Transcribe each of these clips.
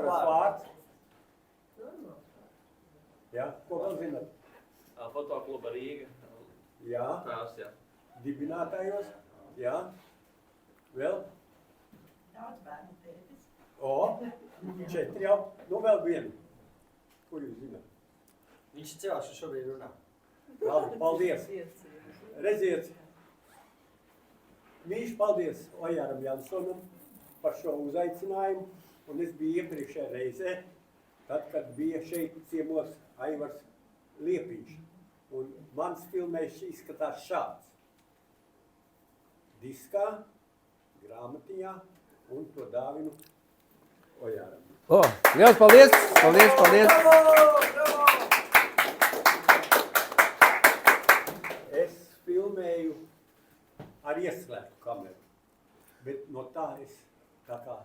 Vasaras vārds. Jā, ko vēl zināt? Fotokluba Rīga. Jā. Tās, jā. Dibinātājos. Jā. Vēl? Daudz bērnu tētis. O, 4 jau. Nu vēl vienu. Kur jūs zināt? Viņš ir cilvēks, kas šobrīd runā. Labi, paldies. Redziet, mīļš paldies Ojāram Jansonam par šo uzaicinājumu. Un es biju iepriekšējā reizē, tad, kad bija šeit ciemos Aivars Liepiņš. Un mans filmējs izskatās šāds. Diskā, grāmatiņā un to dāvinu Ojāram. Liels paldies! Paldies, paldies! Es filmēju ar ieslēgtu kameru, bet no tā es tā kā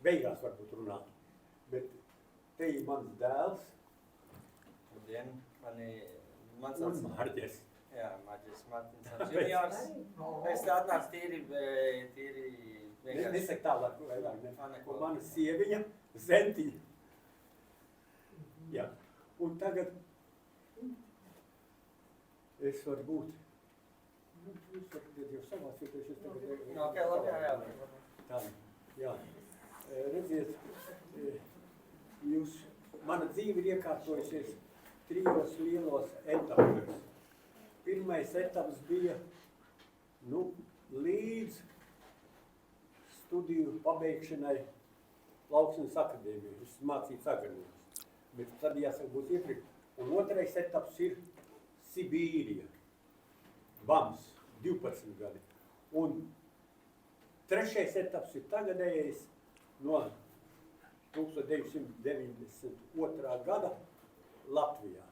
beigās varbūt runātu. Bet te ir mans dēls Labdien, mans un Marģes. Jā, Marģis Martinsons juniors. Es tā atnācu tīri vienkārši. Nesaka tālāk, vairāk, ne? Neko. Un mana sieviņa, Zentiņa. Jā. Un tagad es varu būt. Nu, jūs varat jau savācīties, es tagad... Ok, labi, jā. Tā, jā. Redziet, mana dzīve ir iekārtojusies 3 lielos etapos. Pirmais etaps bija, līdz studiju pabeigšanai Lauksnes akadēmijā. Es mācīju agronēmus, bet tad jāsaka būs iepriekš. Un otrais etaps ir Sibīrija, Bams, 12 gadi. Un trešais etaps ir tagadējais no 1992. gada Latvijā.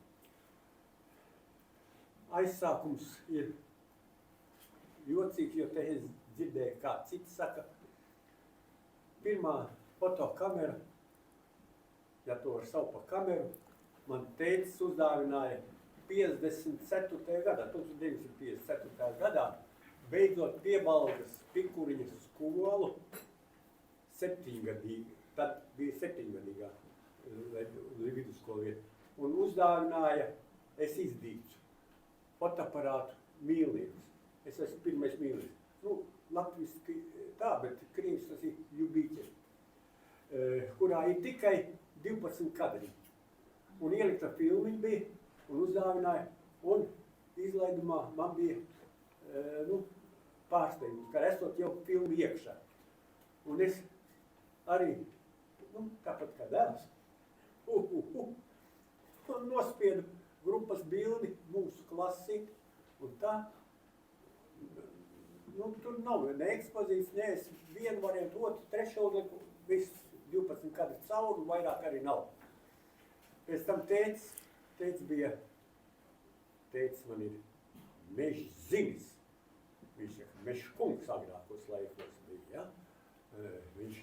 Aizsākums ir jocīgs, jo te es dzirdēju, kā citi saka. Pirmā fotokamera, ja to var saukt par kameru, man tētis uzdāvināja 54. gadā, 1954. gadā, beidzot Piebalgas Pikuriņas skolu, 7-gadīga, tad bija 7-gadīgā vidusskola vieta, un uzdāvināja, es izdīcu fotoaparātu Mīlnieks. Es esmu pirmais Mīlnieks. Latviski tā, bet krievis tas ir Ļubīķe, kurā ir tikai 12 kadri. Un ielikta filmiņa bija, un uzdāvināja, un izlaidumā man bija pārsteigums, ka esot jau filmu iekšā. Un es arī, tāpat kā dēls, un nospiedu grupas bildi, mūsu klasi, un tā, tur nav ne ekspozīcijas, ne es vienu variantu, otru, trešo lieku, viss 12 kadri cauri, un vairāk arī nav. Pēc tam tētis man ir Mežzinis, viņš ir Mežkungs agrākos laikos bija, ja? Viņš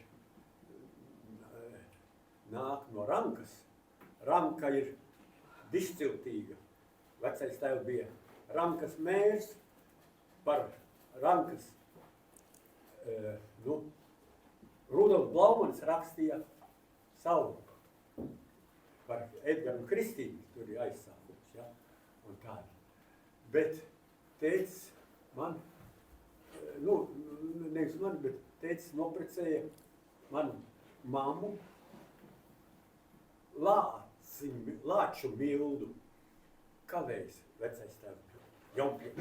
nāk no Rankas. Ranka ir disciltīga. Vecais tēvs bija Rankas mērs, par Rankas Rudolfs Blaumanis rakstīja savu par Edgaru un Kristīnu, tur ir aizsākums, ja? Un tādi. Bet tētis man, nevis man, bet tētis noprecēja manu mammu Lāču Mildu, Kalējs, vecais tēvs, Jompļa,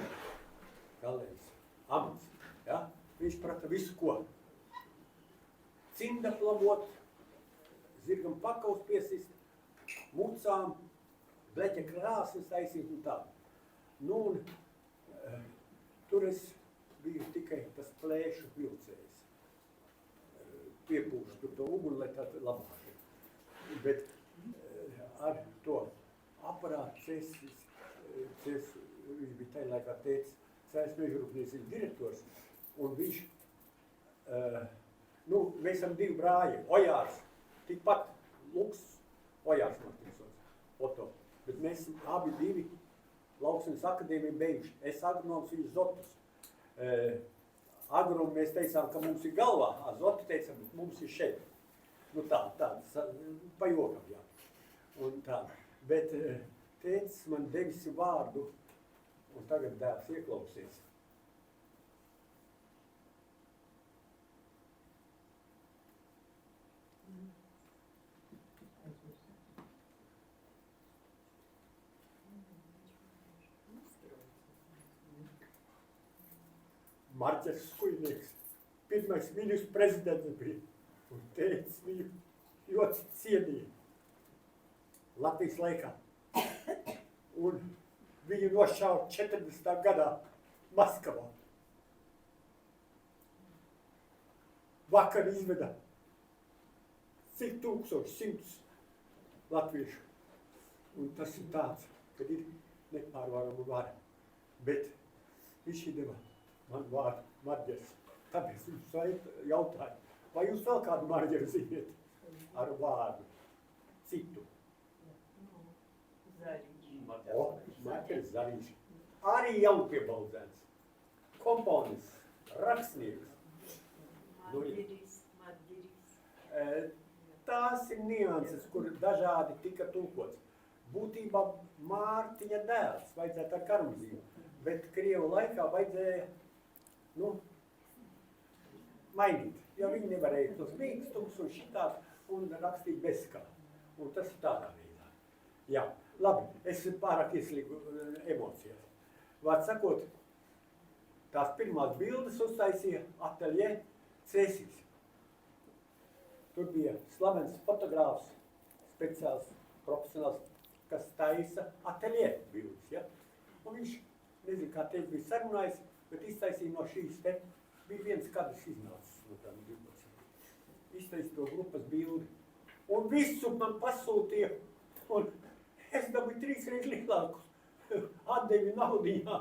Kalējs, amats, ja? Viņš prata visu ko. Cinda plavot, zirgam pakaus piesist, mucām, bleķa krāsnes taisīt un tā. Tur es biju tikai tas plēšu vilcējs. Piepūšu tur to uguni, lai tā labāk. Bet ar to aparātu viņš bija tajā laikā tētis, Sēs mežrūpniecības direktors, un viņš, mēs esam 2 brāļi, Ojārs, tikpat Luks, Ojārs Martinsons, foto, bet mēs abi 2 Lauksnes akadēmiju beiguši. Es agronoms, viņš zotus. Agronomi mēs teicām, ka mums ir galvā, a zoti teicām, mums ir šeit. Tā. pa jokam, jā. Un tā. Bet tētis man devis vārdu, un tagad dēls ieklausies. Marķers Skujnieks, pirmais viņus prezidents bija, un tētis viņu ļoti cienīja Latvijas laikā. Un viņu nošāva 40. gadā Maskavā. Vakar izveda cik 1100 latviešu. Un tas ir tāds, kad ir nepārvarama vara. Bet viņš iedeva man vārdu marģers. Tāpēc viņš jautāja, vai jūs vēl kādu marģeru ziniet ar vārdu citu? Marķers Zariņš. Arī jaunpiebaldzēns. Komponists, rakstnieks. Marģeris. Tās ir nianses, kur dažādi tika tulkots. Būtībā Mārtiņa dēls vajadzētu ar karmzīmu, bet Krievu laikā vajadzēja mainīt, jo viņi nevarēja tos mīkstums un šitās un rakstīt bez kā. Un tas ir tādā veidā. Jā, labi, es pārāk ieslīgu emocijās. Vārds sakot, tās pirmās bildes uztaisīja ateljē Cēsīs. Tur bija slavens fotogrāfs, speciāls, profesionāls, kas taisa ateljē bildes, ja? Un viņš, nezinu, kā teikt, bija sarunājis, bet iztaisīja no šīs te, bija viens kadrs iznācis no tām 12. Iztaisīja to grupas bildi. Un visu man pasūtīja, un es dabūju 3 reizes lielākus. Atdevi naudiņā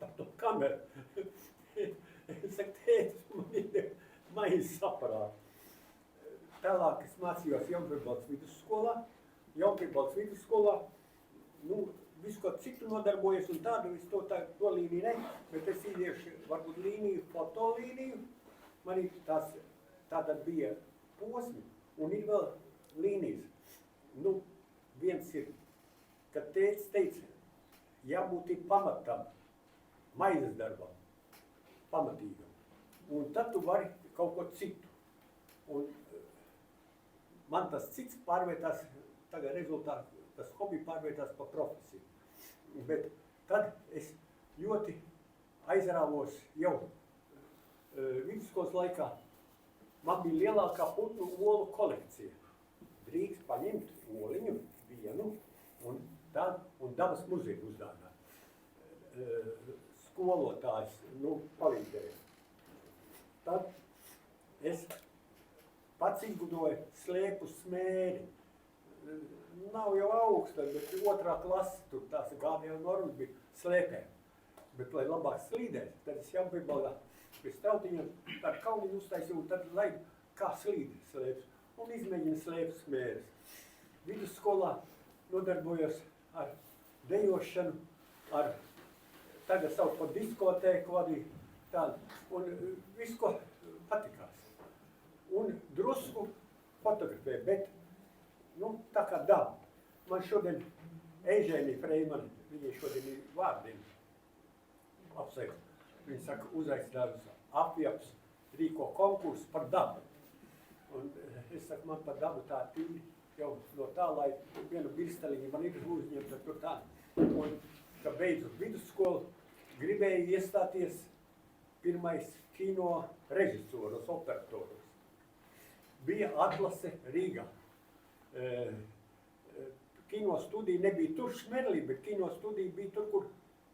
par to kameru. Es saku, tētis, man ir maizes aparāti. Tālāk es mācījos Jaunpiebaldzes vidusskolā. Jaunpiebaldzes vidusskolā, visu ko citu nodarbojas un tādu, es to līniju ne, bet es iziešu varbūt līniju, fotolīniju. Man ir tātad bija posmi un ir vēl līnijas. Viens ir, kad tētis teica, jābūt ir pamatam, maizes darbam, pamatīgam. Un tad tu vari kaut ko citu. Un man tas cits pārvietās, tagad rezultāti, tas hobi pārvietās pa profesiju. Bet tad es ļoti aizrāvos jau vidusskolas laikā. Man bija lielākā putnu olu kolekcija. Drīkst paņemt oliņu vienu un dabas muzeju uzdāvināt. Skolotājs, palīdzēja. Tad es pats izgudoju slēpu smēri. Nav jau augsta, bet 2. klase, tur tās gādēju normas bija slēpēm. Bet, lai labāk slīdēt, tad es Jaunpiebaldā pēc tautiņiem tādu kauliņu uztaisīju, un tad lai kā slīd slēpes. Un izmēģinu slēpes smēres. Vidusskolā nodarbojos ar dejošanu, ar tagad sauc par diskotēku vadīju, tādu. Un visu, ko patikās. Un drusku fotografēju, bet tā kā daba. Man šodien Eižēnija Freimane, viņai šodien ir vārdiem apsveikt. Viņa saka, uzaicinājums apjaps rīko konkursu par dabu. Un es saku, man par dabu tā tīri jau no tā, lai vienu birsteliņu man ir uzņemta tur tā. Un, ka beidzu vidusskolu, gribēju iestāties pirmais kino režisoros, operatoros. Bija atlase Rīgā. Kino studija nebija tur Šmerlī, bet kino studija bija tur, kur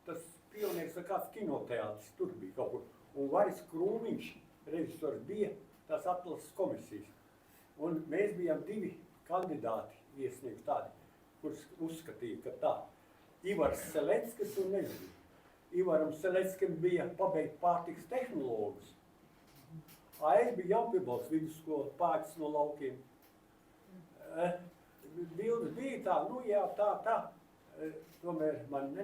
tas pionieris vai kāds kinoteātris tur bija kaut kur. Un Varis Krūmiņš, režisors, bija tās atlases komisijas. Un mēs bijām 2 kandidāti iesniegt tādi, kurus uzskatīja, ka tā. Ivars Seleckis un nezinu. Ivaram Seleckim bija pabeigt pārtikas tehnologus. Es biju Jaunpiebaldzes vidusskola, pārtis no laukiem. Bildes bija tā, tomēr man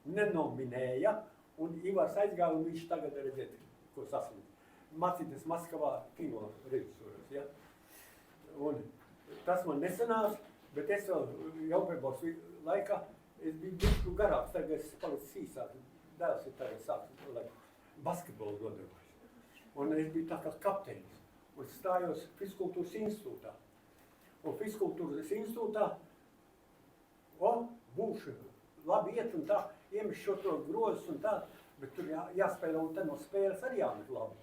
nenominēja, un Ivars aizgāja, un viņš tagad redzēt, ko sasniedz. Mācīties Maskavā kino režisoros, ja? tas man nesanās, bet es vēl Jaunpērbos laikā, es biju bišku garāks, tagad es palicis īsāk. Dēls ir tagad sāks, lai basketbolu nodarbojas. Un es biju tā kā kapteinis. Un stājos Fiskultūras institūtā. Un Fiskultūras institūtā, būšu labi iet un tā, iemešu šo to grozus un tā, bet tur jāspēlē un tad no spēles arī jāmet labi.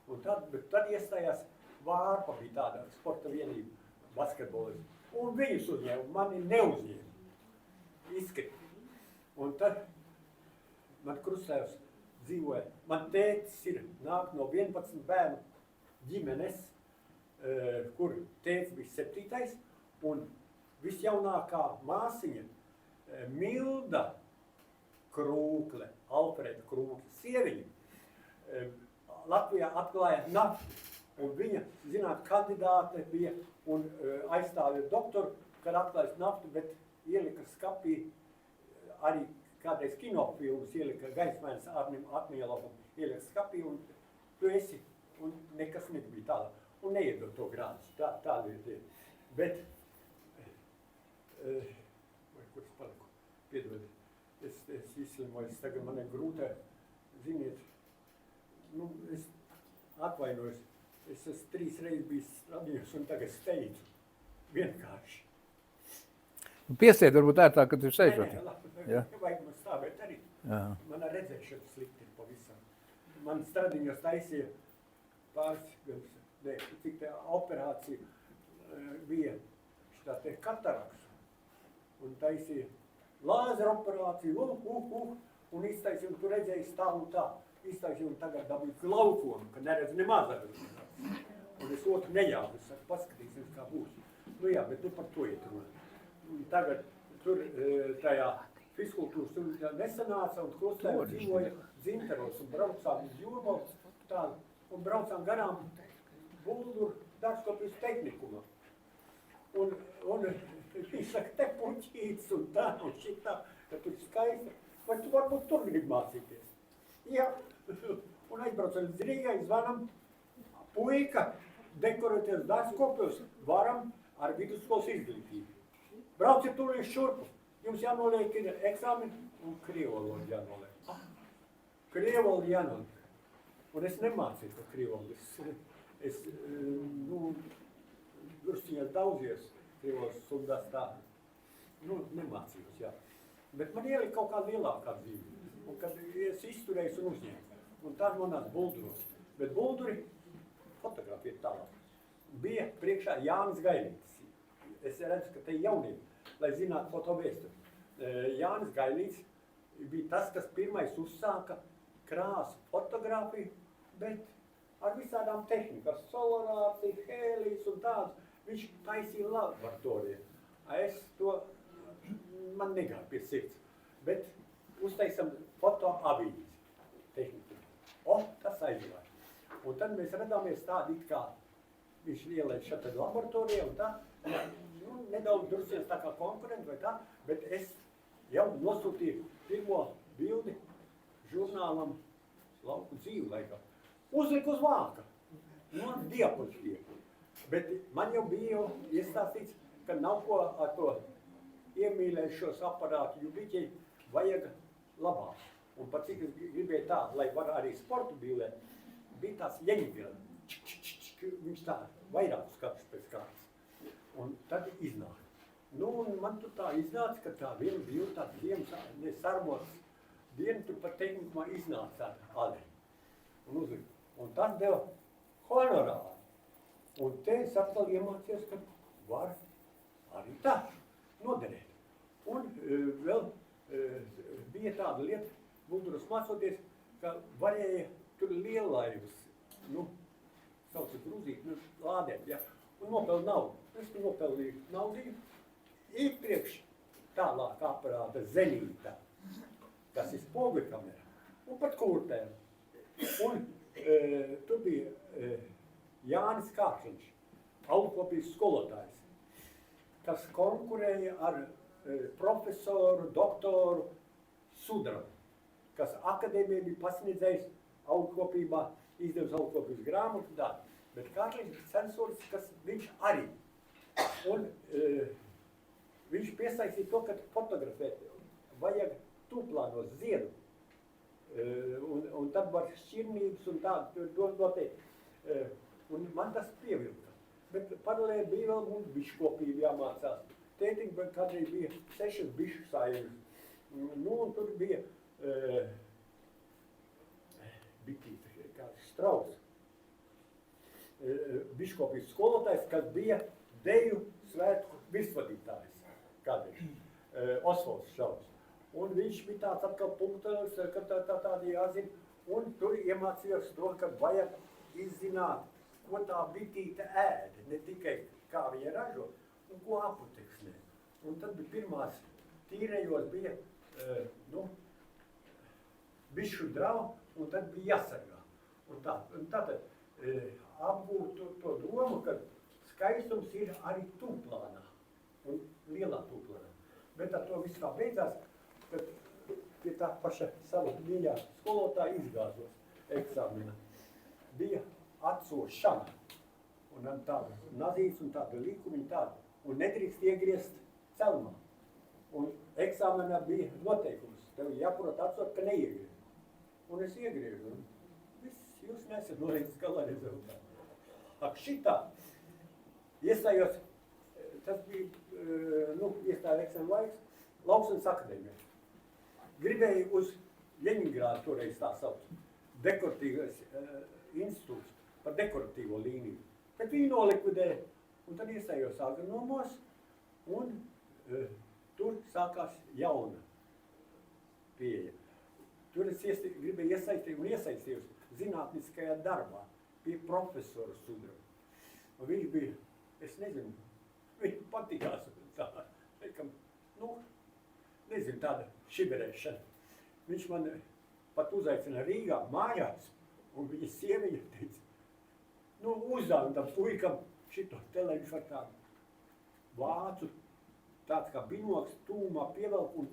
Un tad iestājās Vārpa bija tāda sporta vienība, basketbolists. Un viņus uzņēma, mani neuzņēma. Izskati. Un tad man krustēvs dzīvoja. Man tētis nāk no 11 bērnu ģimenes, kur tētis bija 7. Un visjaunākā māsiņa Milda Krūkle, Alfreda Krūkle, sieviņa, Latvijā atklāja naftu. Un viņa, zināt, kandidāte bija un aizstāvja doktoru, kad atklājas naftu, bet ielika skapī arī kādreiz kinofilmus, ielika Gaismainis Atmielovam, ielika skapī un tu esi, un nekas nebija tālāk. Un neiedod to grādus, tā lieta ir. Bet, vai kur es paliku? Piedod, es izslimoju, tagad man ir grūtē, ziniet, es atvainojos. Es esmu 3 reizes bijis radios un tagad steidzu. Vienkārši. Piestiet, varbūt tā ir tā, ka tu sēžot. Nē, labi. Jā. Vajag man stāvēt arī. Jā. Mana redzēšana slikti ir pavisam. Man stradiņos taisīja cik tā operācija bija šitā te kataraksa. Un taisīja lāzera operāciju, un iztaisīja, un tu redzēji stāv un tā. Iztaisīja un tagad dabīju glaukonu, ka neredz nemaz ar viņu. Un es otru neļāvu, es saku, paskatīsimies, kā būs. Jā, bet ne par to iet runāt. Tagad tur tajā Fiskultūras tur nesanāca un Krustēvs dzīvoja Dzintaros un braucām uz Jūrmalu tādu. Un braucām garām Bulduru dārzkopības tehnikumā. Un viņš saka, te puķīts un tā un šitā, ka tur skaisti. Vai tu varbūt tur grib mācīties? Jā, un aizbraucam līdz Rīgai, zvanam, puika, dekorēties dārzkopjos, varam ar vidusskolas izglītību. Brauciet tur līdz šurpu, jums jānoliek ir eksāmeni un krievoloģi jānoliek. Krievoloģi jānoliek. Un es nemācīju to krievoloģi. Es drusciņās daudzies krievoloģi stundās tā. Nemācījos, jā. Bet man ielika kaut kā lielākā dzīve. Un kad es izturējos un uzņēmu. Un tā manās Bulduros. Bet Bulduri, fotografija tālāk, bija priekšā Jānis Gailītis. Es redzu, ka te ir jaunība, lai zinātu fotovēsturi. Jānis Gailītis bija tas, kas pirmais uzsāka krāsu fotografiju, bet ar visādām tehnikām, solarāciju, hēlijas un tādu. Viņš taisīja laboratoriju. Es to, man negāja pie sirds, bet uztaisam fotoavīzi tehniku. Tas aizvāja. Un tad mēs redāmies tādi, kā viņš ielēd šeit laboratorijā un tā, nedaudz drusciens tā kā konkurenti vai tā, bet es jau nosūtīju pirmo bildi žurnālam Lauku dzīvi laikā. Uzliku uz vāka, diapozitīvu. Bet man jau bija iestāstīts, ka nav ko ar to iemīlējušos aparātu, jo viņai vajag labāk. Un pat cik es gribēju tā, lai var arī sportu bīlēt, bija tās Jeņigela. Viņš tā vairāk skatas pēc kāds. Un tad iznāk. Un man tur tā iznāca, ka tā viena bija tāds dienas, sarmots diena, tur pat tehnikumā iznāca tāda adi. Un tas deva honorāru. Un te es atkal iemācies, ka var arī tā noderēt. Un vēl bija tāda lieta, Bulduros mācoties, ka varēja tur liellaivas, sauc grūzīt, lādēt, ja, un nopelnu naudu. Es nopelnīju naudīju, iepriekš tālāk aparāta Zenītā, kas ir spogļu kamera, un pat kurtēm. Un tur bija Jānis Kārkliņš, augstskopības skolotājs, kas konkurēja ar profesoru, doktoru Sudravu, kas akadēmija bija pasniedzējis augstskopībā, izdevis augstskopības grāmatu, bet Kārkliņš bija censoris, kas viņš arī Un viņš piesaistīja to, ka fotografēt vajag tūplānos ziedu. Un tad var šķirnības un tādu noteikti. Un man tas pievilka. Bet paralēli bija vēl mums biškopība jāmācās. Tētiņ kādreiz bija 6 bišu saimnes. Nu, un tur bija bitīte, kāds Strauss. Biškopības skolotājs, kas bija deju svētku virsvadītājs kādreiz, Osvalds Šaus. Un viņš bija tāds atkal punkts, ka tādi jāzina, un tur iemācījos to, ka vajag izzināt, ko tā bitīte ēd, ne tikai kā viņa ražo, un ko apoteksnē. Un tad bija pirmās tīrējos bija, bišu drau, un tad bija jāsargā. Un tātad apgūt to domu, ka skaistums ir arī tūplānā, un lielā tūplānā. Bet ar to viss kā beidzās, kad pie tā paša sava mīļā skolotāja izgāzos eksāmenā. Bija atsošana, un tāda nazīts un tāda līkumiņa tāda, un nedrīkst iegriezt celmā. Un eksāmenā bija noteikums, tev jāprot atsot, ka neiegriezt. Un es iegriežu, un viss, jūs nesat nolīdz galā rezultātu. Ak šitā, iestājos, tas bija, iestāja eksāmena laiks, Lauksaimnes akadēmijā. Gribēju uz Ļeņingrādu toreiz tā sauc, dekoratīvais institūts par dekoratīvo līniju. Bet viņi nolikvidēja, un tad iestājos agronomos, un tur sākās jauna pieeja. Tur es gribēju iesaistījos zinātniskajā darbā pie profesora Sudraba. Un viņš bija, es nezinu, viņu patīkās tā, nezinu, tāda šiberēšana. Viņš man pat uzaicina Rīgā mājās, un viņa sieviņa teica, uzdāvina tam puikam šito televišu ar tādu vācu, tāds kā binoks, tūmā pievelk un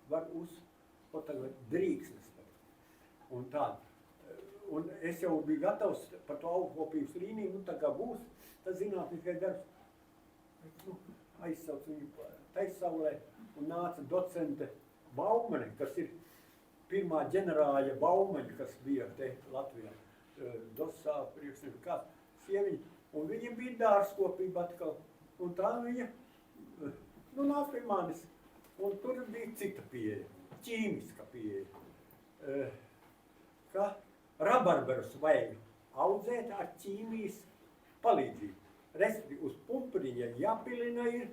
var uzfotografēt drīksnes. Un tādu. Un es jau biju gatavs par to augkopības līniju, tā kā būs, tas zinātniskais darbs. Aizsauc viņu taissaulē un nāca docente Baumane, kas ir pirmā ģenerāļa Baumaņa, kas bija te Latvijā. Dosā, priekšnieku, kāds sieviņa. Un viņam bija dārzkopība atkal. Un tā viņa, nāk pie manis. Un tur bija cita pieeja, ķīmiska pieeja. Ka rabarberus vajag audzēt ar ķīmijas palīdzību. Respektīvi, uz pumpuriņa jāpilina ir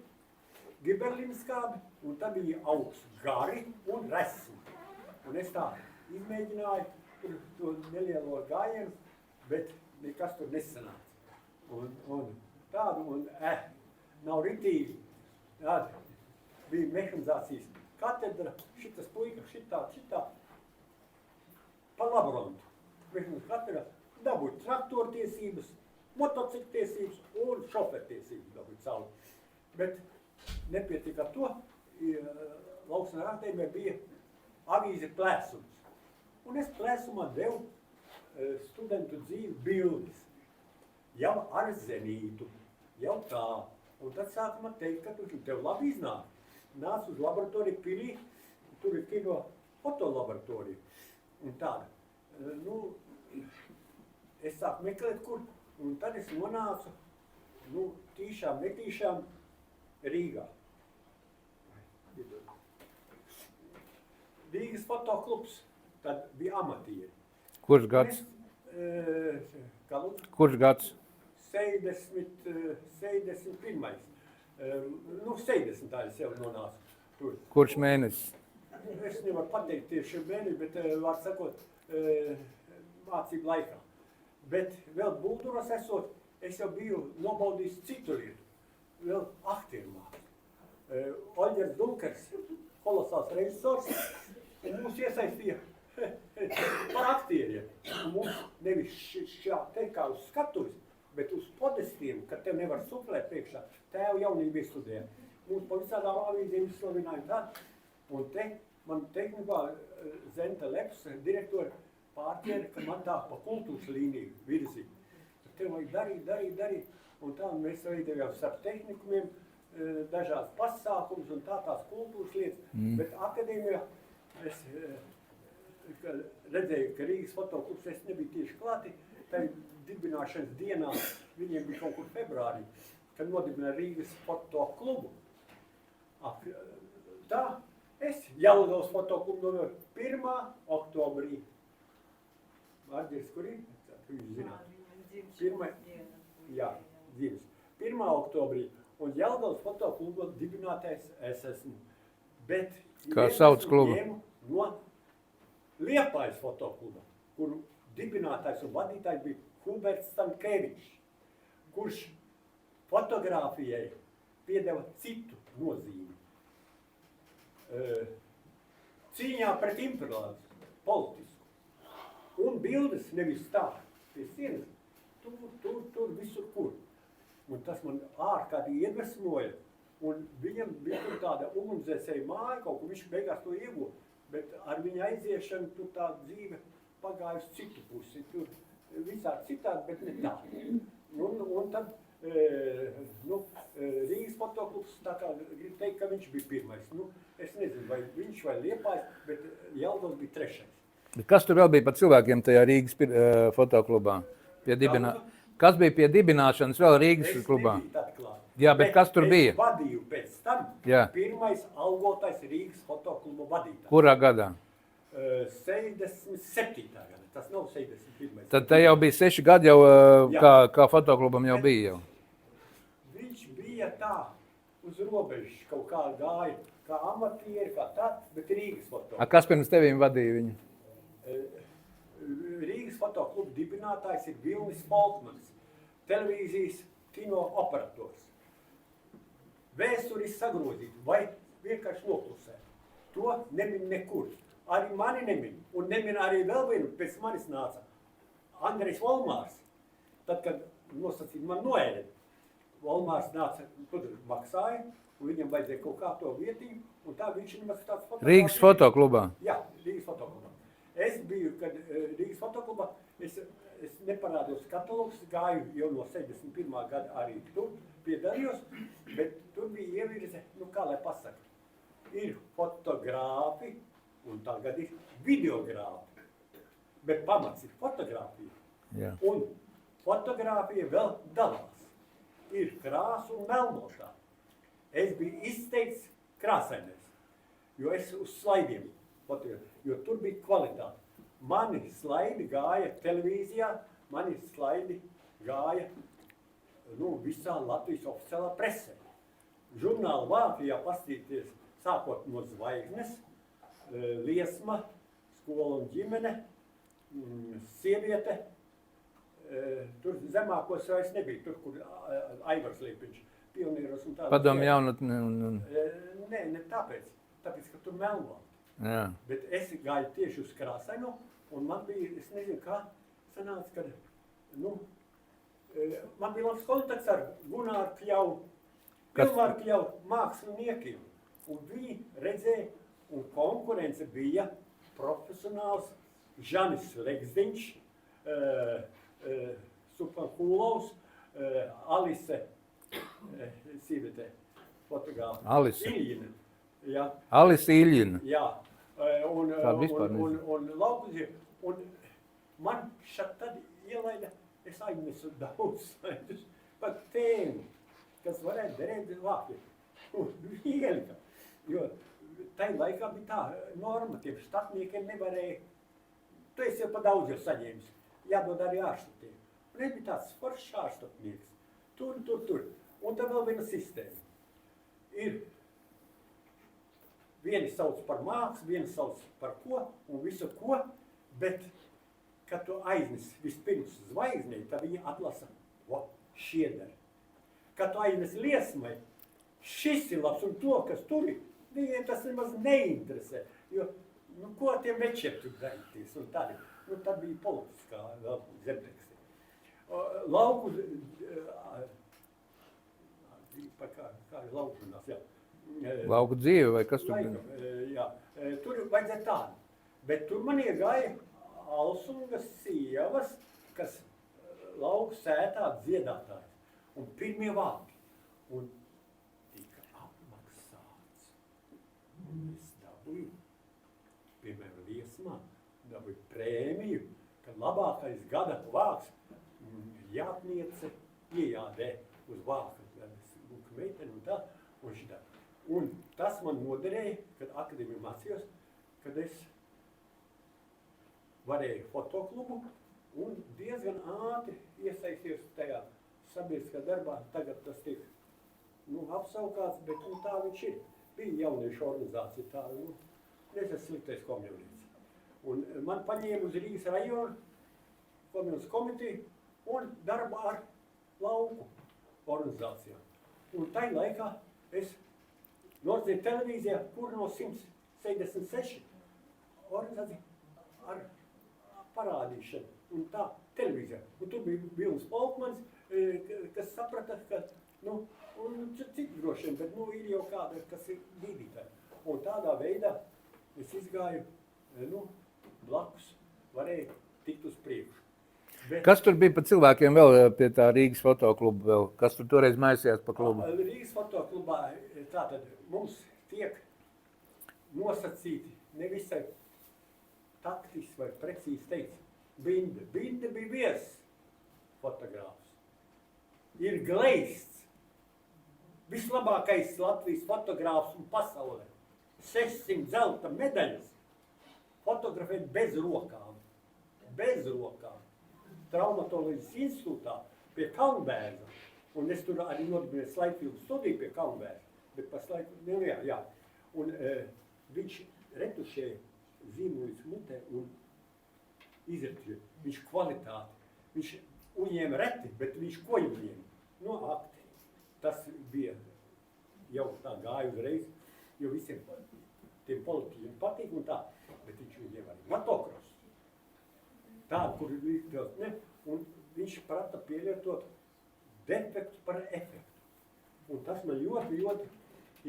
giberlinskābi, un tad viņi augs gari un resni. Un es tā izmēģināju to nelielo gājienu, bet nekas tur nesanāca. Un tādu, nav ritīgi. Tāda bija mehanizācijas katedra, šitas puika, šitā, pa laborantu. Mehanizācijas katedra dabūt traktortiesības, motociktiesības un šofertiesības dabūt cauri. Bet nepietika ar to, Lauksaimnes akadēmijā bija avīze Plēsums. Un es Plēsumā devu studentu dzīvi bildes. Jau ar zenītu, jau tā. Un tad sākumā teikt, ka tev labi iznāk. Nāc uz laboratoriju pilī, tur ir kino fotolaboratorija. Un tāda. Es sāku meklēt, kur. Un tad es nonācu, tīšām, netīšām Rīgā. Rīgas fotoklubs, tad bija amatieri. Kurš gads? Kurš gads? 61. 60. es jau nonācu tur. Kurš mēnesis? Es nevaru pateikt tieši mēnesi, bet, var sakot, mācību laikā. Bet vēl Bulduras esot, es jau biju nobaudījis citu lietu, vēl aktieru mākslu. Oļģers Dunkers, kolosāls režisors, un mūs iesaistīja par aktieriem. Un mums nevis šā te kā uz skatuves, bet uz podestiem, kad tev nevar suflēt priekšā, tēvu jaunību iestudējām. Mums pa visādām avīzēm izslavinājumi tādu, un te man tehnikā Zenta Leps, direktori, pārķēra, ka man tā pa kultūras līniju virzīja. Tev vajag darīt, un tā mēs veidojām starp tehnikumiem dažādas pasākums un tās kultūras lietas, bet akadēmijā es redzēju, ka Rīgas fotoklubs, es nebiju tieši klāti, tai dibināšanas dienā, viņiem bija kaut kur februārī, kad nodibināja Rīgas fotoklubu. Tā, es Jelgavas fotoklubu no 1. oktobrī. Vārdies, kur ir? Jūs zināt. Jā, dzīves. 1. oktobrī. Un Jelgavas fotoklubu dibinātais es esmu. Bet Kā sauc klubu? No Liepājas fotokluba, kuru dibinātājs un vadītājs bija Huberts Stankēvičs, kurš fotogrāfijai piedeva citu nozīmi. Cīņā pret imperialismu, politisku. Un bildes nevis tā, pie sienas, tur, visur kur. Un tas man ārkārtīgi iedvesmoja. Un viņam bija tur tāda ugunsdzēsēja māja, kaut kur viņš beigās to ieguva. Bet ar viņa aiziešanu tur tā dzīve pagājusi citu pusi. Tur visādi citādi, bet ne tā. Un tad Rīgas fotoklubs tā kā grib teikt, ka viņš bija pirmais. Es nezinu, vai viņš vai Liepājs, bet Jelgavs bija 3. Kas tur vēl bija par cilvēkiem tajā Rīgas fotoklubā? Kas bija pie dibināšanas vēl Rīgas klubā? Jā, bet kas tur bija? Es vadīju pēc tam pirmais algotais Rīgas fotokluba vadītājs. Kurā gadā? 67. gada, tas nav 61. Tad te jau bija 6 gadi jau, kā fotoklubam jau bija jau. Viņš bija tā, uz robežas kaut kā gāja, kā amatieri, kā tā, bet Rīgas fotokluba. Kas pirms tevīm vadīja viņu? Rīgas fotokluba dibinātājs ir Vilnis Folkmans, televīzijas kino operators. Vēsturi sagrozīt vai vienkārši noklusēt. To nemin nekur. Arī mani nemin. Un nemin arī vēl vienu, pēc manis nāca Andrejs Volmārs. Tad, kad nosacīt man noēdi, Volmārs nāca, tur maksāja, un viņam vajadzēja kaut kā to vietiņu, un tā viņš nemaz tāds fotogrāfs. Rīgas fotoklubā? Jā, Rīgas fotoklubā. Es biju, kad Rīgas fotoklubā, es neparādījos katalogs, gāju jau no 71. gada arī tur, piedalījos, bet tur bija ievirze, kā lai pasaka, ir fotogrāfi un tagad ir videogrāfi, bet pamats ir fotogrāfija. Jā. Un fotogrāfija vēl dalās. Ir krāsu un melnotā. Es biju izteikts krāsainais, jo es uz slaidiem fotogrāfiju, jo tur bija kvalitāte. Mani slaidi gāja televīzijā, mani slaidi gāja visā Latvijas oficiālā presē. Žurnāla Vācijā pastīties, sākot no Zvaigznes, Liesma, Skola un ģimene, Sieviete. Tur zemākos vairs nebija, tur, kur Aivars Liepiņš, pionieros un tādas. Padomu jaunatne un... Nē, ne tāpēc, ka tur melnā. Jā. Bet es gāju tieši uz krāsaino, un man bija, es nezinu kā, sanāca, kad, man bija labs kontakts ar Gunāru Kļavu, Ilmāru Kļavu māksliniekiem, un viņi redzēja, un konkurence bija profesionāls Žanis Legzdiņš, Supankulovs, Alise, sīvietē, fotogrāfa. Alise. Iļina. Jā. Alise Iļina. Jā. Un laukuzie, un man šat tad ielaida, es aiznesu daudz slaidus par tēmu, kas varētu derēt Vācijā. Un ielika, jo tai laikā bija tā norma, tiem štatniekiem nevarēja, tu esi jau pa daudz jau saņēmis, jādod arī ārštatiem. Un es biju tāds foršs ārštatnieks, tur. Un tad vēl viena sistēma. Ir vieni sauc par mākslu, vieni sauc par ko un visu ko, bet, kad tu aiznes vispirms zvaigznei, tad viņi atlasa, šiedari. Kad tu aiznes liesmai, šis ir labs un to, kas tur ir, viņiem tas nemaz neinteresē, jo, ko tie večiem tur darīties un tādi. Tad bija politiskā zemteksti. Lauku, kā ir laukunās, jā. Lauku dzīve vai kas tur bija? Jā, tur vajadzēja tādu, bet tur man iegāja Alsungas sievas, kas lauku sētā dziedātājs. un pirmie vārdi. Un tika apmaksāts. Un es dabūju, piemēram, Liesmā, dabūju prēmiju, ka labākais gada vārds jātniece iejādē uz vārdu. Lūk, meiteni un tā, un šitā. Un tas man noderēja, kad akadēmiju mācījos, kad es varēju fotoklubu un diezgan ātri iesaisties tajā sabiedriskā darbā. Tagad tas tiek apsaukāts, bet tā viņš ir. Bija jauniešu organizācija tā, nesas sliktais komjaunietis. Un man paņēma uz Rīgas rajonu komjaunas komiteju un darba ar lauku organizācijām. Un tai laikā es Nordzīt televīzijā, kur no 176 organizācija ar parādīšanu. Un tā televīzijā. Un tur bija Vilnis Polkmans, kas saprata, ka, un citi droši vien, bet, ir jau kāda, kas ir dīdītāji. Un tādā veidā es izgāju, blakus, varēju tikt uz priekšu. Bet, kas tur bija pa cilvēkiem vēl pie tā Rīgas fotokluba vēl? Kas tur toreiz maisījās pa klubu? Rīgas fotoklubā tātad mums tiek nosacīti nevisai taktiski vai precīzi teica. Binde bija vies fotogrāfs. Ir Gleists, vislabākais Latvijas fotogrāfs un pasaulē. 600 zelta medaļas. Fotografēt bez rokām. Bez rokām. Traumatoloģijas institūtā pie Kalnbērza. Un es tur arī nodibināju slaidfilmu studiju pie Kalnbērza. Bet pa slaidu, jā. Un viņš retušēja zīmuļus mutē un izretušēja. Viņš kvalitāti. Viņš uņēma reti, bet viņš ko uņēma? No akti. Tas bija jau tā gāja uzreiz, jo visiem tiem politiķiem patīk un tā. Bet viņš uņēma arī motokrosu. Tādu, kur ne, un viņš prata pielietot defektu par efektu. Un tas man ļoti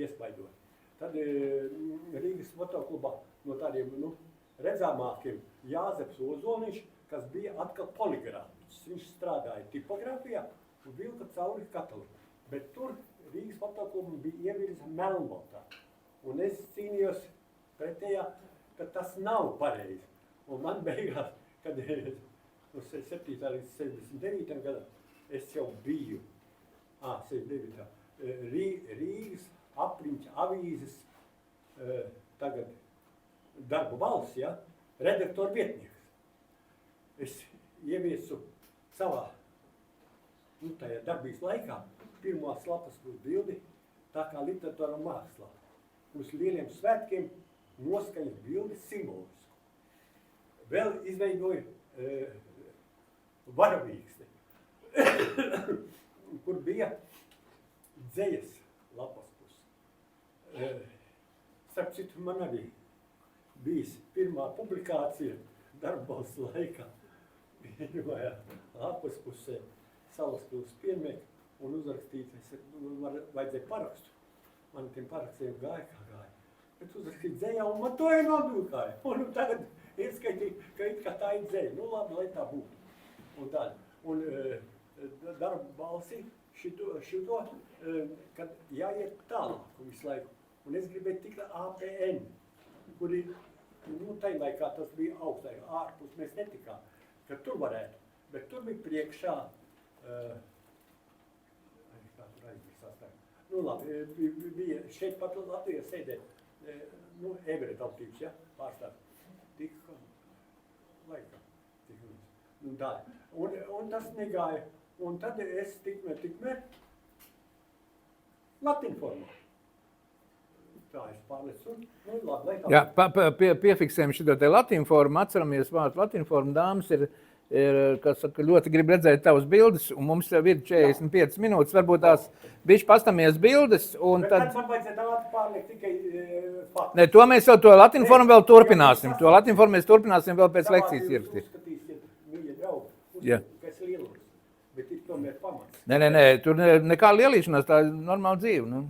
iespaidoja. Tad Rīgas fotoklubā no tādiem redzamākiem Jāzeps Ozoliņš, kas bija atkal poligrāfiķis. Viņš strādāja tipogrāfijā un vilka cauri katalogu. Bet tur Rīgas fotoklubam bija ievirza melnbaltā. Un es cīnījos pretējā, ka tas nav pareizi. Un man beigās, kad no 7. līdz 79. gadam es jau biju 69. Rīgas apriņķa avīzes tagad darba valsts, ja, redaktora vietnieks. Es ieviesu savā tajā darbības laikā pirmās lapas būs bildi, tā kā literatūra un mākslā. Uz lieliem svētkiem noskaņas bildi simbolisku. Vēl izveidoju varavīksti, kur bija dzejas lapas pusi. Starp citu, man arī bijis pirmā publikācija darbbalsts laikā. Pirmajā lapas pusē Salaspils piemēk un uzrakstīt, vajadzēja parakstu. Man tiem parakstiem gāja kā gāja. Bet uzrakstīt dzējā un man to ir nodūkāja. Un tagad ieskaitīja, ka it kā tā ir dzēja. Labi, lai tā būtu. Un tāda. Un darba balsī šito, kad jāiet tālāk visu laiku. Un es gribēju tikai APN, kur ir, tai laikā tas bija augstai, ārpus mēs netikām, ka tur varētu. Bet tur bija priekšā, kā tur aizvisās tā. Labi, bija šeit pat Latvijā sēdē, ebreju tautības, ja, pārstāv. Tik laikā. Tā. Un tas negāja. Un tad es tikmēr latinformā. Tā es pārlecu. Labi, lai tā. Jā, piefiksējam šito te latinformu, atceramies vārdu latinformu. Dāmas ir, kas saka, ļoti grib redzēt tavas bildes, un mums jau ir 45 minūtes, varbūt tās bišķi pastamies bildes, un bet tad... man vajadzētu ātri pārliekt tikai faktu. Ne, to mēs jau to latinformu vēl turpināsim. To latinformu mēs turpināsim vēl pēc lekcijas ierakstīt. Uzskatīsiet, mīļie draugi, Jā. kas lielums, bet ir tomēr pamats. Nē, tur nekā lielīšanās, tā ir normāla dzīve,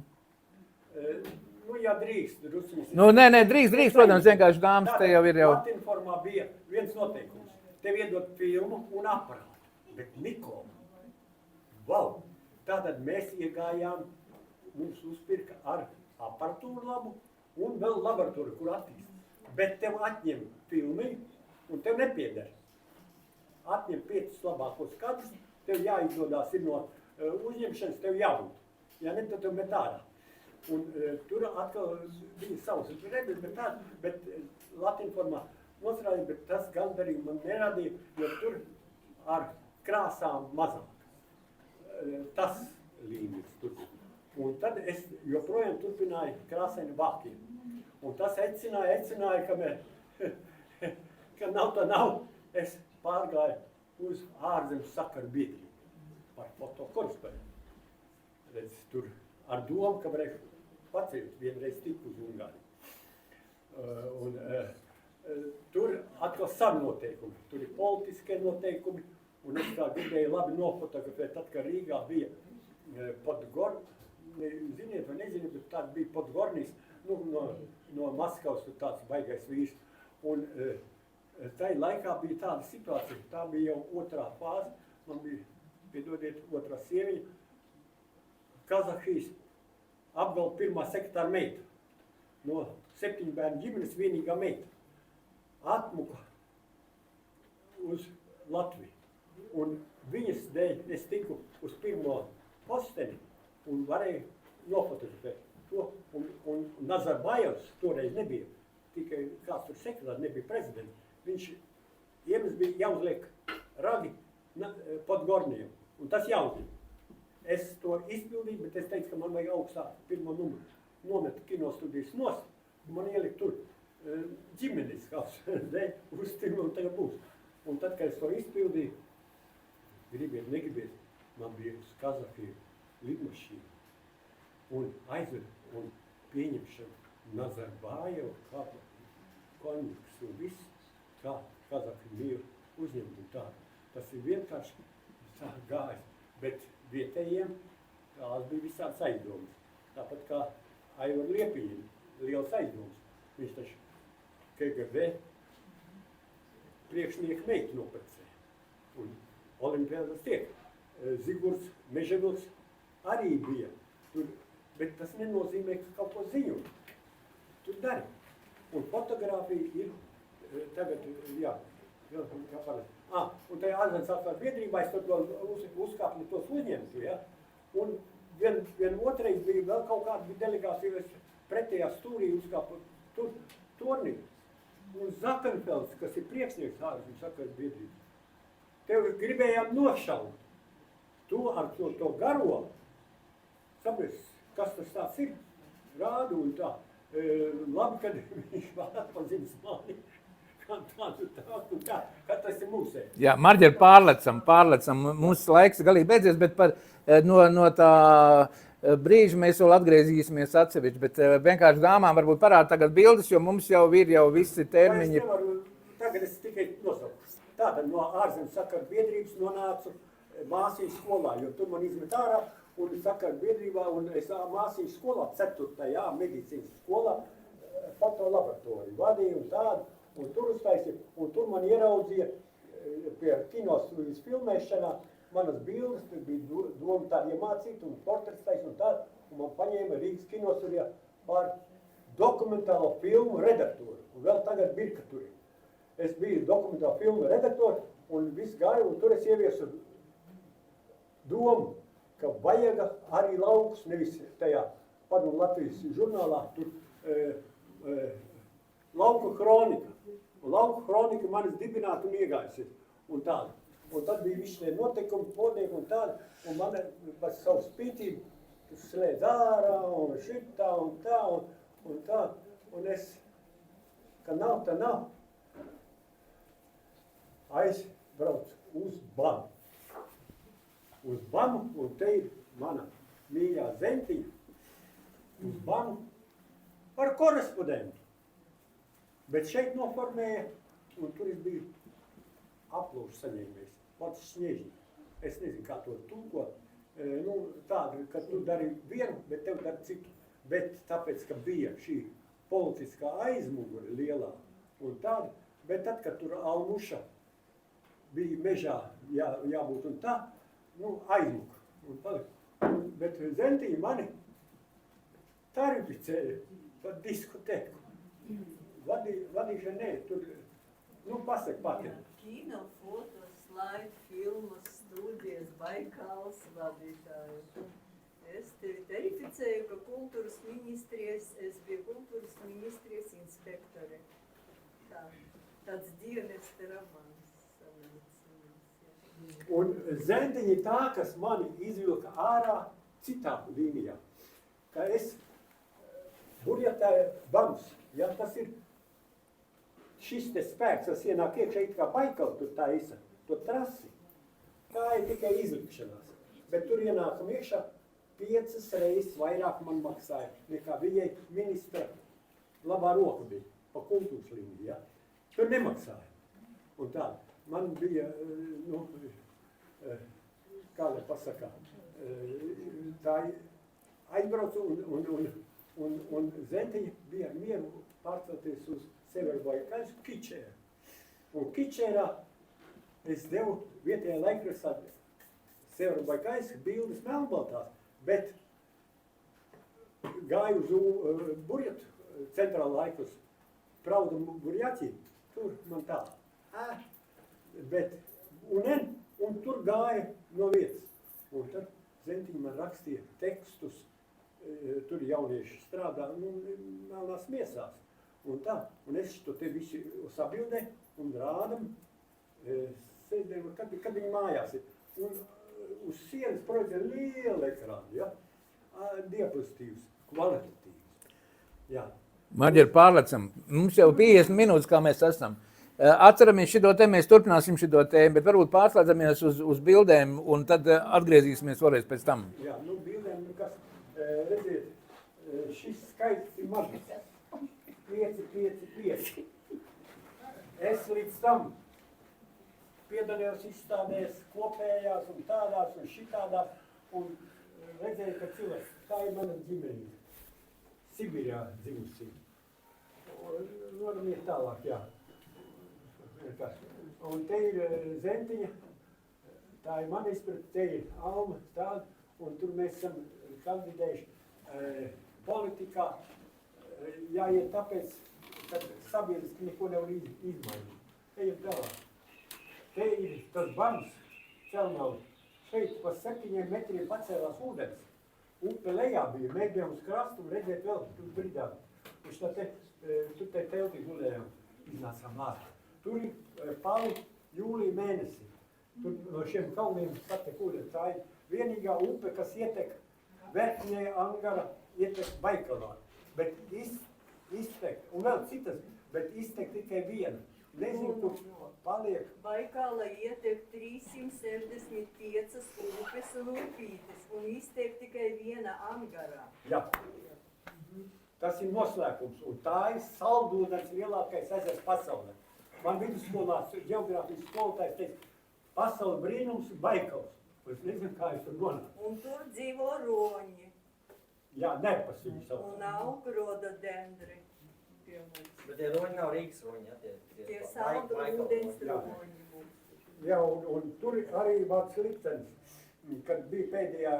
Jā, drīkst, drusiņas. Nē, drīkst, protams, vienkārši dāmas te jau ir jau... Latinformā bija viens noteikums. Tev iedot filmu un aparātu, bet Nikonu. Wow! tātad mēs iegājām, mums uzpirka ar aparatūru labu un vēl laboratoriju, kur attīst. Bet tev atņem filmi un tev nepieder. Atņem 5 labākos kadrus, tev jāizdodās ir no uzņemšanas, tev jābūt. Ja ne, tad tev met ārā. Un tur atkal bija savas rebes, bet Latinformā nosrādīja, bet tas gandarījumu man neradīja, jo tur ar krāsām mazāk. Tas līmenis tur. Un tad es joprojām turpināju krāsaini vākiem. Un tas aicināja, ka nav tā nav, es pārgāju uz ārzemju sakaru biedrību par fotokorespondentu. Redz, tur ar domu, ka varēšu paceļot vienreiz tik uz Ungāriju. Tur atkal savi noteikumi, tur ir politiskie noteikumi, un es kā gribēju labi nofotografēt, tad, kad Rīgā bija ziniet vai neziniet, bet tāds bija Podgornis, no Maskavas, tur tāds baigais vīrs. Un tai laikā bija tāda situācija, tā bija jau otrā fāze, man bija, piedodiet, otrā sieviņa, Kazahijas apgalva pirmā sekretāra meita, no 7 bērnu ģimenes vienīgā meita, atmuka uz Latviju. Un viņas dēļ es tiku uz pirmo posteni un varēju nofotografēt to. Un Nazarbajevs toreiz nebija, tikai kāds tur sekretārs, nebija prezidents. Viņš iemesls bija jāuzliek ragi Podgorniem, un tas jāuzliek. Es to izpildīju, bet es teicu, ka man vajag augstāk pirmo numuru. Nometu kinostudijas nost, un man ielikt tur ģimenes kāds uz pirmo un tagad būs. Un tad, kad es to izpildīju, gribiet, negribiet, man bija uz Kazahiju lidmašīna. Un aizved un pieņemšana Nazarbājevu, kā konjaks un viss, kā Kazahi mīl uzņemt un tā. Tas ir vienkārši tā gājis, bet vietējiem tās bija visāds aizdomas. Tāpat kā Aivar Liepiņiem, liels aizdomas. Viņš taču KGB priekšnieku meitu noprecēja. Un olimpiādas tiek. Zigurds Meževils arī bija tur, bet tas nenozīmē, ka kaut ko ziņo. Tur dari. Un fotogrāfija ir tagad, jā parasti. Un tajā ārzemju sākās biedrībā, es tad uzkāpju tos uzņemtu, ja? Un vien otrais bija vēl kaut kāda delegācija, pretējā stūrī uzkāpu tur tornī. Un Zakenfelds, kas ir priekšnieks ārzemju sakaru biedrības, tev gribējām nošaut. Tu ar to garo, saprati, kas tas tāds ir, rādu un tā. Labi, kad viņš vēl atpazīst mani. Kā tas ir mūsē. Jā, Marģer, pārlecam. Mūsu laiks galīgi beidzies, bet no tā brīža mēs vēl atgriezīsimies atsevišķi. Bet vienkārši dāmām varbūt parāda tagad bildes, jo mums jau ir visi termiņi. Es nevaru, tagad es tikai nosauku. Tātad no ārzemju sakaru biedrības nonācu māsīņu skolā, jo tur man izmet ārā un sakaru biedrībā, un es māsīņu skolā, 4. medicīnas skolā, fotolaboratoriju vadīju un tādu. Un tur uztaisīja, un tur man ieraudzīja pie kinostudijas filmēšanā manas bildes, tur bija doma tāda iemācīt un portrets taisīt un tādu, un man paņēma Rīgas kinostudijā par dokumentālo filmu redaktoru, un vēl tagad birka tur. Es biju dokumentālo filmu redaktoru, un viss gāju, un tur es ieviesu domu, ka vajag arī laukus, nevis tajā Padomu Latvijas žurnālā, tur lauku kronika. Un lauku kronika manis dibināta un iegājusies. Un tāda. Un tad bija viss tie notikumi, podnieki un tāda. Un man par savu spītību slēdz ārā un šitā un tā un tā. Un es, ka nav, tā nav, aizbraucu uz Banu. Uz Banu, un te ir mana mīļā zentiņa. Uz Banu par korespondentu. Bet šeit noformēja, un tur es biju aplūšu saņēmējs, pats Sniežņi. Es nezinu, kā to tulko. Tāda, ka tu dari vienu, bet tev dari citu. Bet tāpēc, ka bija šī politiskā aizmugure lielā un tāda, bet tad, kad tur Almuša bija mežā jābūt un tā, aizmuka. Bet Zentiņi mani tarificēja par diskotēku. Vadīšana nē, tur, pasaka pati. Kino, fotos, slaidu, filmas, studijas, Baikāls vadītāju. Es tevi terificēju, ka es biju kultūras ministrijas inspektore. Tāds dienesta romāns. Un Zentiņi tā, kas mani izvilka ārā citā līnijā. Ka es burjatēju bams, ja tas ir šis te spēks, tas ienāk iekšā it kā Baikala, tur tā isa, to trasi. Tā ir tikai izlikšanās. Bet tur ienākam iekšā 5 reizes vairāk man maksāja, nekā viņai ministra labā roka bija, pa kultūras līniju, ja. Tur nemaksāja. Un tā, man bija, kā lai pasakā, tā aizbraucu un Zentiņa bija ar mieru pārcelties uz Severbaikāļsku Kičēru. Un Kičērā es devu vietējā laikrakstā Severbaikāļsku bildes melnbaltās, bet gāju uz Burjatu centrālu laikus, Pravda Burjatī, tur man tā. Un tur gāja no vietas. Un tad Zentiņa man rakstīja tekstus, tur jaunieši strādā, melnās miesās. Un tā, un es to te visi sabildē un rādam, sēdēju, kad viņi mājās ir. Un uz sienas projektē liela ekrāna, ja? Diapozitīvs, kvalitatīvs. Jā. Maģeri, pārlecam. Mums jau 50 minūtes, kā mēs esam. Atceramies šito te, mēs turpināsim šito tēmu, bet varbūt pārslēdzamies uz bildēm un tad atgriezīsimies vēlreiz pēc tam. Jā, bildēm, kas, redziet, šis skaits ir mazs. 5, 5, 5. Es līdz tam piedalījos izstādēs kopējās un tādās un šitādās un redzēju, ka cilvēks, tā ir mana ģimene. Sibirjā dzimusī. Varam iet tālāk, jā. Un te ir Zentiņa, tā ir man izprat, te ir Alma, tāda, un tur mēs esam kandidējuši politikā. Jāiet tāpēc, ka sabiedriski neko nevar izmainīt. Ejam tālāk. Te ir tas bams, Celnau. Šeit pa 7 metriem pacēlās ūdens. Upe lejā bija, mēs bijām uz krastu un redzēt vēl tur bridām. Tur te teltī gulējām, iznācām ārā. Tur ir pali jūlija mēnesī. Tur no šiem kalniem satek ūdens. Tā ir vienīgā upe, kas ietek Verkņē, Angara, ietek Baikalā. Bet iztek, un vēl citas, bet iztek tikai viena. Nezinu, kur paliek. Baikāla ietek 365 upes un upītes, un iztek tikai viena Angarā. Jā. Tas ir noslēpums, un tā ir saldūdens lielākais ezers pasaulē. Man vidusskolā ģeogrāfijas skolotājs teica, pasauli brīnums Baikals. Es nezinu, kā es tur nonāku. Un tur dzīvo roņi. Jā, nerpas viņu sauc. Un aug rododendri. Bet tie roņi nav Rīgas roņi, ja? Tie saldu ūdens roņi mums. Jā, un tur arī vārds liktenis, kad bija pēdējā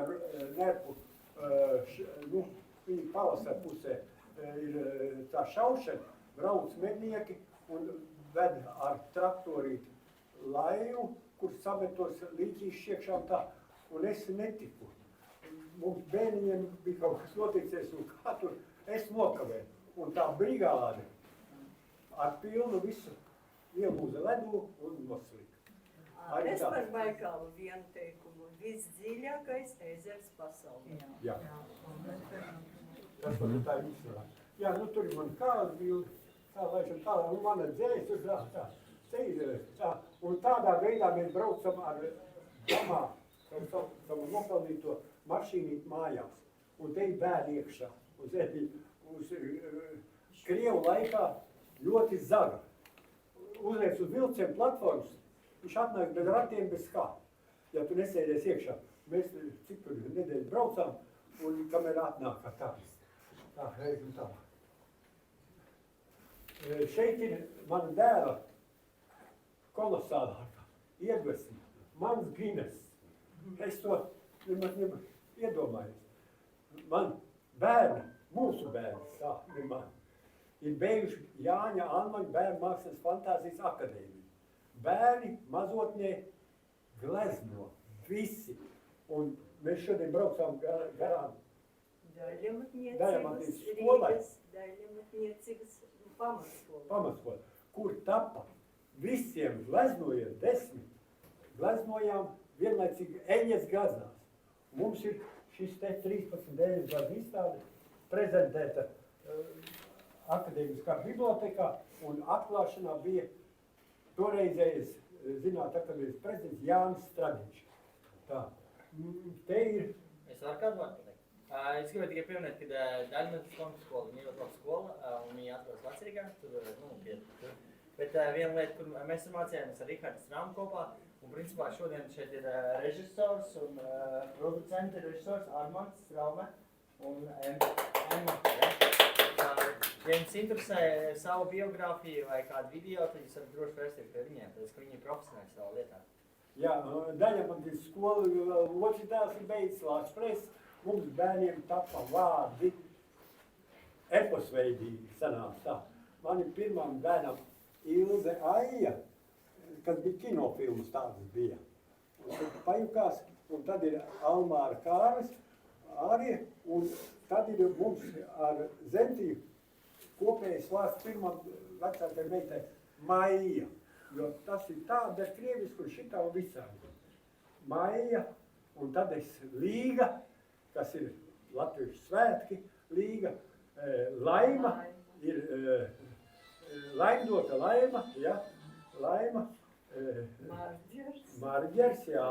nerpu, viņa pavasara pusē, ir tā šaušana, brauc mednieki un ved ar traktorīti laivu, kur sametos līķīši iekšā un tā. Un es netiku. Mums bērniņiem bija kaut kas noticies, un kā tur es nokavēju. Un tā brigāde ar pilnu visu ielūza ledu un noslika. Es par Baikālu vienu teikumu. Visdziļākais ezers pasaulē. Jā. Tas var tā izsvarā. Jā, tur ir man kāda bildi, tā laišana tālāk, un mana dzējas tur tā. Te ir tā. Un tādā veidā mēs braucam ar domā, savu nopelnīto mašīnīt mājās. Un te ir bēdi iekšā. Uz Krievu laikā ļoti zaga. Uzliec uz vilciem platformas, viņš atnāk bez ratiem, bez kā. Ja tu nesēdies iekšā. Mēs cik tur nedēļu braucām, un kamēr atnāk kā tā. Tā, reizim tā. Šeit ir mana dēla kolosālākā iedvesma. Mans Gines. Es to iedomājies, man bērni, mūsu bērni, tā, ne man, ir beiguši Jāņa Almaņa bērnu mākslas fantāzijas akadēmiju. Bērni mazotnē glezno, visi. Un mēs šodien braucām garām Daļamatniecības skolai. Rīgas, daļamatniecības pamatskola. Pamatskola, kur tapa visiem gleznojot 10, gleznojām vienlaicīgi eļas gaznās. Mums ir šis te 13 eļas gazna izstāde prezentēta akadēmiskā bibliotekā, un atklāšanā bija toreizējais Zinātņu akadēmijas prezidents Jānis Stradiņš. Tā, te ir... Es varu kādu vārdu pateikt. Es gribēju tikai pieminēt, ka Daļamatniecības pamatskola, viņa ir ļoti laba skola, un viņa atrodas Vecrīgā, tur. Bet viena lieta, kur mēs mācījāmies ar Rihardu Strāmu kopā, un principā šodien šeit ir režisors un producenti režisors Armands Straume un Emma. Ja jums interesē savu biogrāfiju vai kādu video, tad jūs varat droši vērsties pie viņiem, tāpēc, ka viņi ir profesionāli savā lietā. Jā, Daļamatniecības skola, otrs dēls ir beidzis Lāčplēs, mums bērniem tapa vārdi eposveidīgi sanāca tā. Man ir pirmām bērnam Ilze Aija, kas bija kinofilmas tādas bija. Un tad pajukās, un tad ir Almāra Kāras arī, un tad ir mums ar Zentiju kopējais vārds pirmam vecākai meitai Maija. Jo tas ir tā, bet krievisku šitā un visādi. Maija, un tad es Līga, kas ir latviešu svētki, Līga, Laima, ir Laimdota Laima, ja, Laima, Marģers, jā,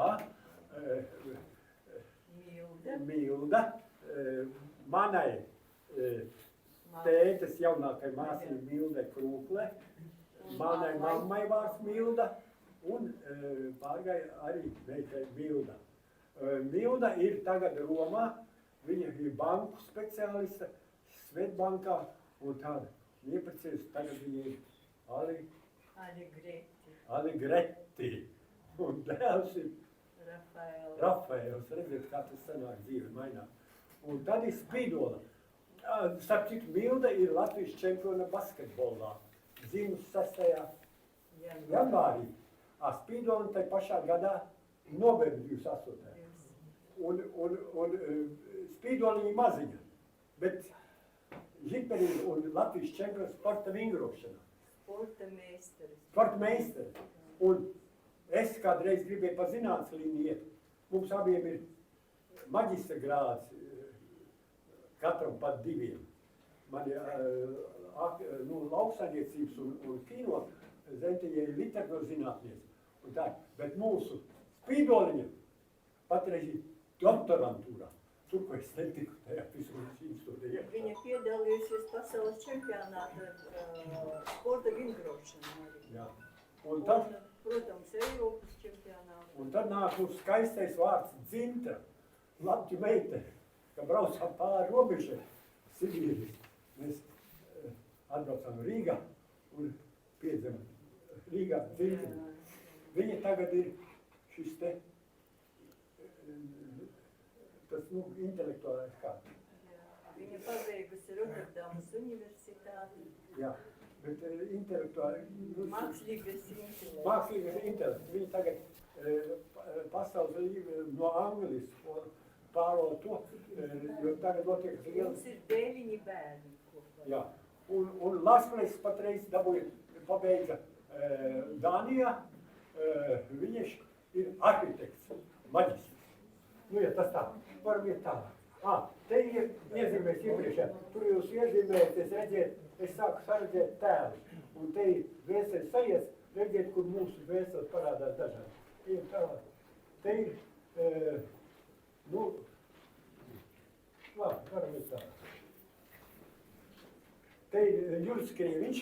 Milda, manai tētes jaunākai māsai Milde Krūkle, manai mammai vārds Milda un pārgai arī meitai Milda. Milda ir tagad Romā, viņa ir banku speciāliste, Svetbankā un tāda. Iepriecējus tagad viņa ir Aligreti. Un dēls ir Rafaels. Redziet, kā tas sanāk dzīve mainā. Un tad ir Spīdola. Starp citu, Milda ir Latvijas čempiona basketbolā. Zimus 6. janvārī. Spīdola tai pašā gadā novembri 28. Un Spīdola ir maziņa, bet Žiperīna un Latvijas čempions sporta vingrošanā. Sporta meistari. Un es kādreiz gribēju pa zinātnes līniju iet. Mums abiem ir maģistra grāds, katram pat 2. Man ir lauksaimniecības un kino, Zentijai ir literatūras zinātniece. Un tā, bet mūsu Spīdoliņa patreiz ir doktorantūrā. Tur, ko es netiku tajā fizikas institūtā. Viņa piedalījusies pasaules čempionātā sporta vingrošanā arī. Jā. Un tad, Protams, Eiropas čempionātā. un tad nāk mums skaistais vārds Dzintra, Latviju meitene, ka braucām pāri robežai, Sibīrijas. Mēs atbraucām Rīgā un piedzimām Rīgā Dzintra. Viņa tagad ir šis te, tas, intelektuālais kāds. Viņa pabeigusi Rotterdamas universitāti. Jā, bet intelektuāli... Mākslīgas intelekts. Mākslīgas intelekts. Viņa tagad pasaules no Anglijas pāro to, jo tagad notiek liela... Mums ir 9 bērni kopā. Jā, un Lasples patreiz pabeidza Dānijā, viņš ir arhitekts, maģistrs. Nu, ja tas tā, varam iet tālāk. Te ir iezīmēs iepriekšā, tur jūs iezīmējaties, redziet, es sāku saredzēt tēlus. Un te ir vēseles sajies, redziet, kur mūsu vēseles parādās dažādi. Ejam tālāk. Te ir, labi, varam iet tālāk. Te ir Juris Krieviņš,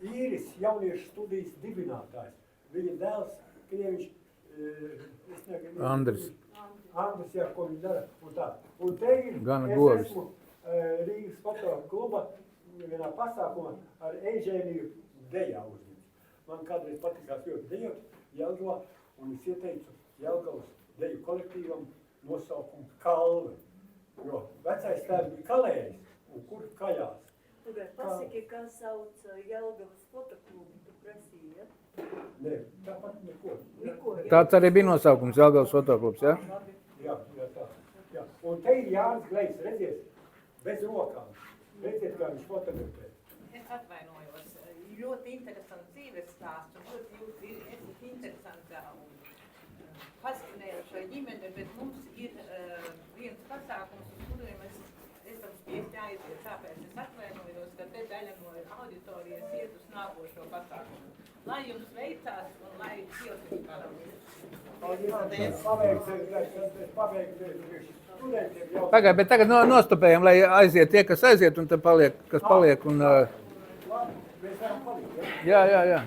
īris jauniešu studijas dibinātājs. Viņa dēls Krieviņš, Andris. Andris, jā, ko viņš dara, un tā. Un te ir, Gana es govis. esmu Rīgas fotografu kluba vienā pasākumā ar Eižēniju dejā uzņemts. Man kādreiz patikās ļoti dejot Jelgavā, un es ieteicu Jelgavas deju kolektīvam nosaukums Kalve. Jo vecais tēvs bija kalējis, un kur kajās. Tu vai pasaki, kā sauc Jelgavas fotoklubu, tu prasīji, ja? Nē, tāpat neko. Neko, ja? Tāds arī bija nosaukums Jelgavas fotoklubs, ja? Labi. Jā, tā. Jā. Un te ir Jānis Glejs, redziet, bez rokām. Redziet, kā viņš fotografē. Es atvainojos. Ļoti interesants dzīves stāsts un ļoti interesanta un fascinējoša ģimene, bet mums ir viens pasākums, uz kuriem es esam spiesti aiziet. Tāpēc es atvainojos, ka te daļa no auditorijas iet uz nākošo pasākumu. Lai jums veicās un lai Dievs jums parādīs. Pagaid, bet tagad nostopējam, lai aiziet tie, kas aiziet, un tad paliek, kas paliek. Un, Labi, mēs varam palikt, ja? jā.